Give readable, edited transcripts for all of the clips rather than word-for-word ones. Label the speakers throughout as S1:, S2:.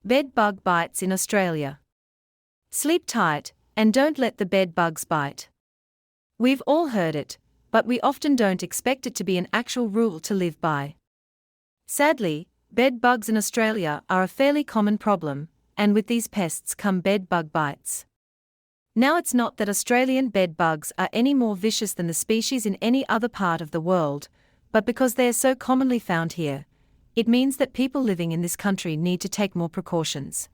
S1: Bed bug bites in Australia. Sleep tight, and don't let the bed bugs bite. We've all heard it, but we often don't expect it to be an actual rule to live by. Sadly, bed bugs in Australia are a fairly common problem, and with these pests come bed bug bites. Now, it's not that Australian bed bugs are any more vicious than the species in any other part of the world, but because they are so commonly found here, it means that people living in this country need to take more precautions.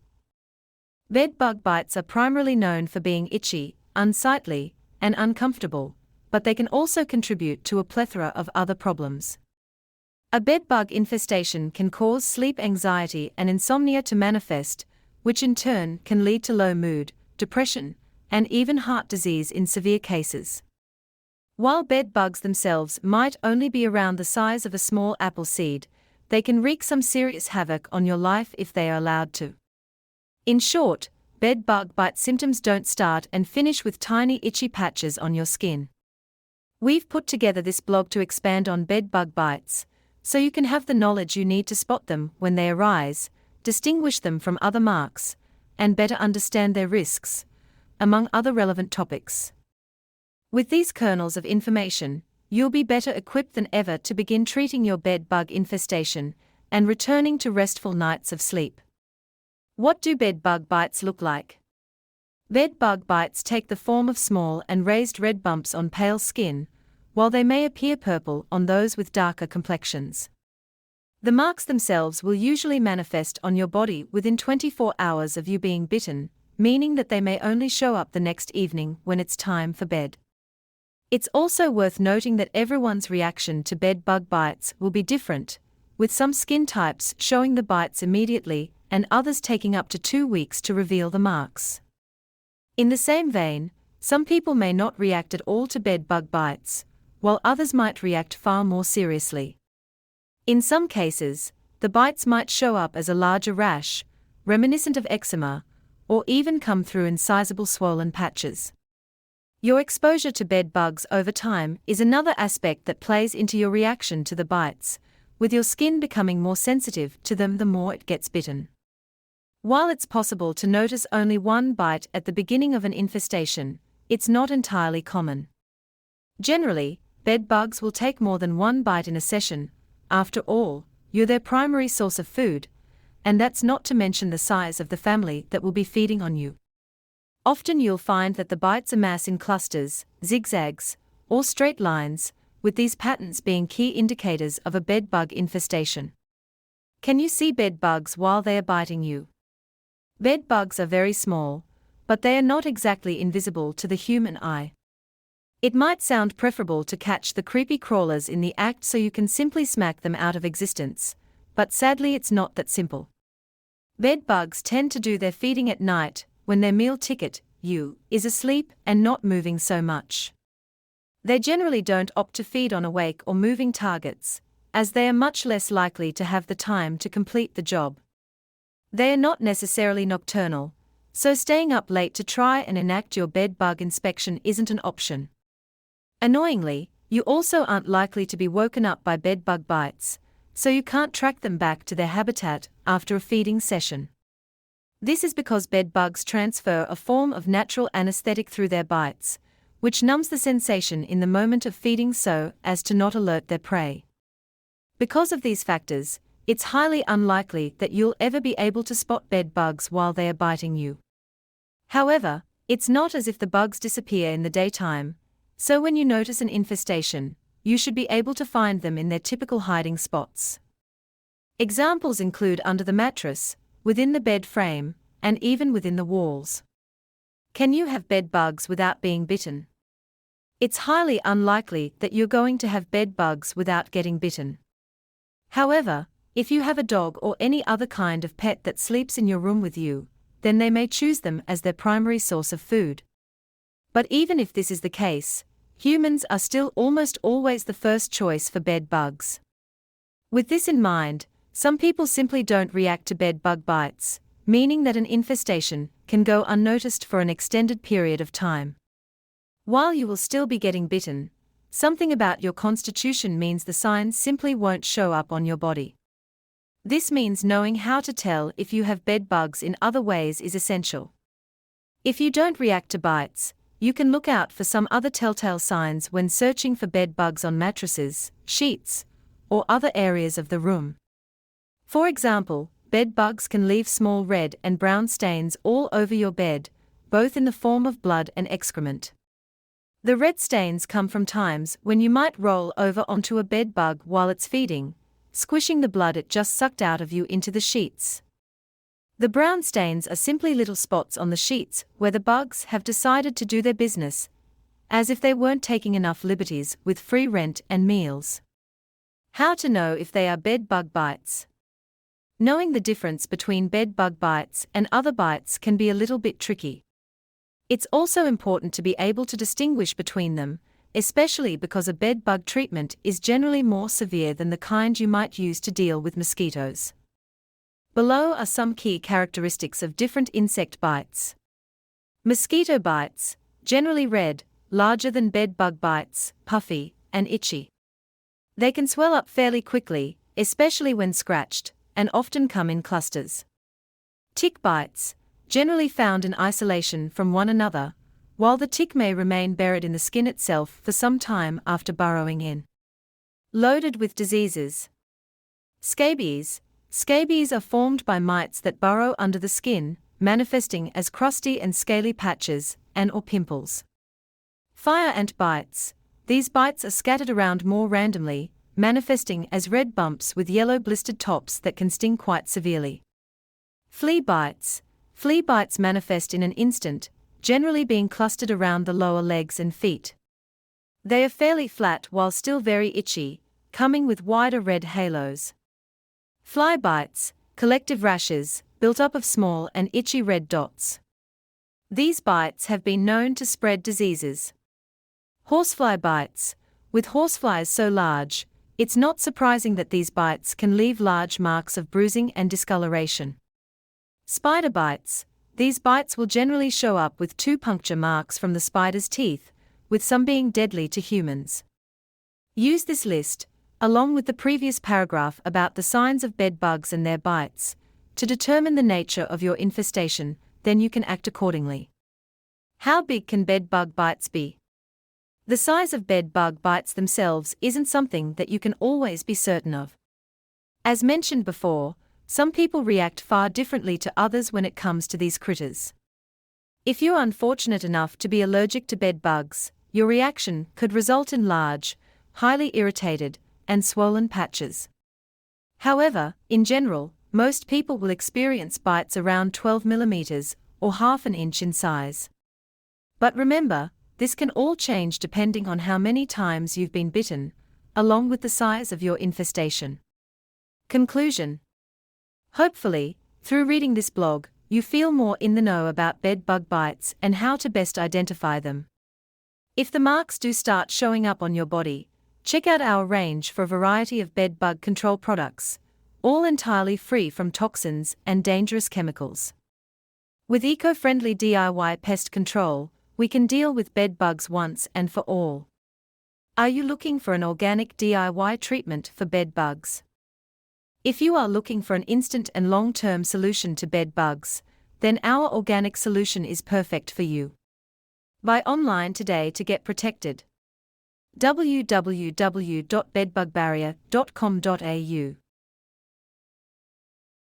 S1: Bed bug bites are primarily known for being itchy, unsightly, and uncomfortable, but they can also contribute to a plethora of other problems. A bed bug infestation can cause sleep anxiety and insomnia to manifest, which in turn can lead to low mood, depression, and even heart disease in severe cases. While bed bugs themselves might only be around the size of a small apple seed, they can wreak some serious havoc on your life if they are allowed to. In short, bed bug bite symptoms don't start and finish with tiny itchy patches on your skin. We've put together this blog to expand on bed bug bites, so you can have the knowledge you need to spot them when they arise, distinguish them from other marks, and better understand their risks, among other relevant topics. With these kernels of information, you'll be better equipped than ever to begin treating your bed bug infestation and returning to restful nights of sleep. What do bed bug bites look like? Bed bug bites take the form of small and raised red bumps on pale skin, while they may appear purple on those with darker complexions. The marks themselves will usually manifest on your body within 24 hours of you being bitten, meaning that they may only show up the next evening when it's time for bed. It's also worth noting that everyone's reaction to bed bug bites will be different, with some skin types showing the bites immediately and others taking up to 2 weeks to reveal the marks. In the same vein, some people may not react at all to bed bug bites, while others might react far more seriously. In some cases, the bites might show up as a larger rash, reminiscent of eczema, or even come through in sizable swollen patches. Your exposure to bed bugs over time is another aspect that plays into your reaction to the bites, with your skin becoming more sensitive to them the more it gets bitten. While it's possible to notice only one bite at the beginning of an infestation, it's not entirely common. Generally, bed bugs will take more than one bite in a session. After all, you're their primary source of food, and that's not to mention the size of the family that will be feeding on you. Often you'll find that the bites amass in clusters, zigzags, or straight lines, with these patterns being key indicators of a bed bug infestation. Can you see bed bugs while they are biting you? Bed bugs are very small, but they are not exactly invisible to the human eye. It might sound preferable to catch the creepy crawlers in the act so you can simply smack them out of existence, but sadly it's not that simple. Bed bugs tend to do their feeding at night, when their meal ticket, is asleep and not moving so much. They generally don't opt to feed on awake or moving targets, as they are much less likely to have the time to complete the job. They are not necessarily nocturnal, so staying up late to try and enact your bed bug inspection isn't an option. Annoyingly, you also aren't likely to be woken up by bed bug bites, so you can't track them back to their habitat after a feeding session. This is because bed bugs transfer a form of natural anesthetic through their bites, which numbs the sensation in the moment of feeding so as to not alert their prey. Because of these factors, it's highly unlikely that you'll ever be able to spot bed bugs while they are biting you. However, it's not as if the bugs disappear in the daytime, so when you notice an infestation, you should be able to find them in their typical hiding spots. Examples include under the mattress, within the bed frame, and even within the walls. Can you have bed bugs without being bitten? It's highly unlikely that you're going to have bed bugs without getting bitten. However, if you have a dog or any other kind of pet that sleeps in your room with you, then they may choose them as their primary source of food. But even if this is the case, humans are still almost always the first choice for bed bugs. With this in mind, some people simply don't react to bed bug bites, meaning that an infestation can go unnoticed for an extended period of time. While you will still be getting bitten, something about your constitution means the signs simply won't show up on your body. This means knowing how to tell if you have bed bugs in other ways is essential. If you don't react to bites, you can look out for some other telltale signs when searching for bed bugs on mattresses, sheets, or other areas of the room. For example, bed bugs can leave small red and brown stains all over your bed, both in the form of blood and excrement. The red stains come from times when you might roll over onto a bed bug while it's feeding, squishing the blood it just sucked out of you into the sheets. The brown stains are simply little spots on the sheets where the bugs have decided to do their business, as if they weren't taking enough liberties with free rent and meals. How to know if they are bed bug bites? Knowing the difference between bed bug bites and other bites can be a little bit tricky. It's also important to be able to distinguish between them, especially because a bed bug treatment is generally more severe than the kind you might use to deal with mosquitoes. Below are some key characteristics of different insect bites. Mosquito bites, generally red, larger than bed bug bites, puffy, and itchy. They can swell up fairly quickly, especially when scratched, and often come in clusters. Tick bites, generally found in isolation from one another, while the tick may remain buried in the skin itself for some time after burrowing in. Loaded with diseases. Scabies. Scabies are formed by mites that burrow under the skin, manifesting as crusty and scaly patches and/or pimples. Fire ant bites. These bites are scattered around more randomly, manifesting as red bumps with yellow blistered tops that can sting quite severely. Flea bites. Flea bites manifest in an instant, generally being clustered around the lower legs and feet. They are fairly flat while still very itchy, coming with wider red halos. Fly bites, collective rashes, built up of small and itchy red dots. These bites have been known to spread diseases. Horsefly bites. With horseflies so large, it's not surprising that these bites can leave large marks of bruising and discoloration. Spider bites. These bites will generally show up with 2 puncture marks from the spider's teeth, with some being deadly to humans. Use this list, along with the previous paragraph about the signs of bed bugs and their bites, to determine the nature of your infestation, then you can act accordingly. How big can bed bug bites be? The size of bed bug bites themselves isn't something that you can always be certain of. As mentioned before, some people react far differently to others when it comes to these critters. If you're unfortunate enough to be allergic to bed bugs, your reaction could result in large, highly irritated, and swollen patches. However, in general, most people will experience bites around 12 millimeters or half an inch in size. But remember, this can all change depending on how many times you've been bitten, along with the size of your infestation. Conclusion. Hopefully, through reading this blog, you feel more in the know about bed bug bites and how to best identify them. If the marks do start showing up on your body, check out our range for a variety of bed bug control products, all entirely free from toxins and dangerous chemicals. With eco-friendly DIY pest control, we can deal with bed bugs once and for all. Are you looking for an organic DIY treatment for bed bugs? If you are looking for an instant and long-term solution to bed bugs, then our organic solution is perfect for you. Buy online today to get protected. www.bedbugbarrier.com.au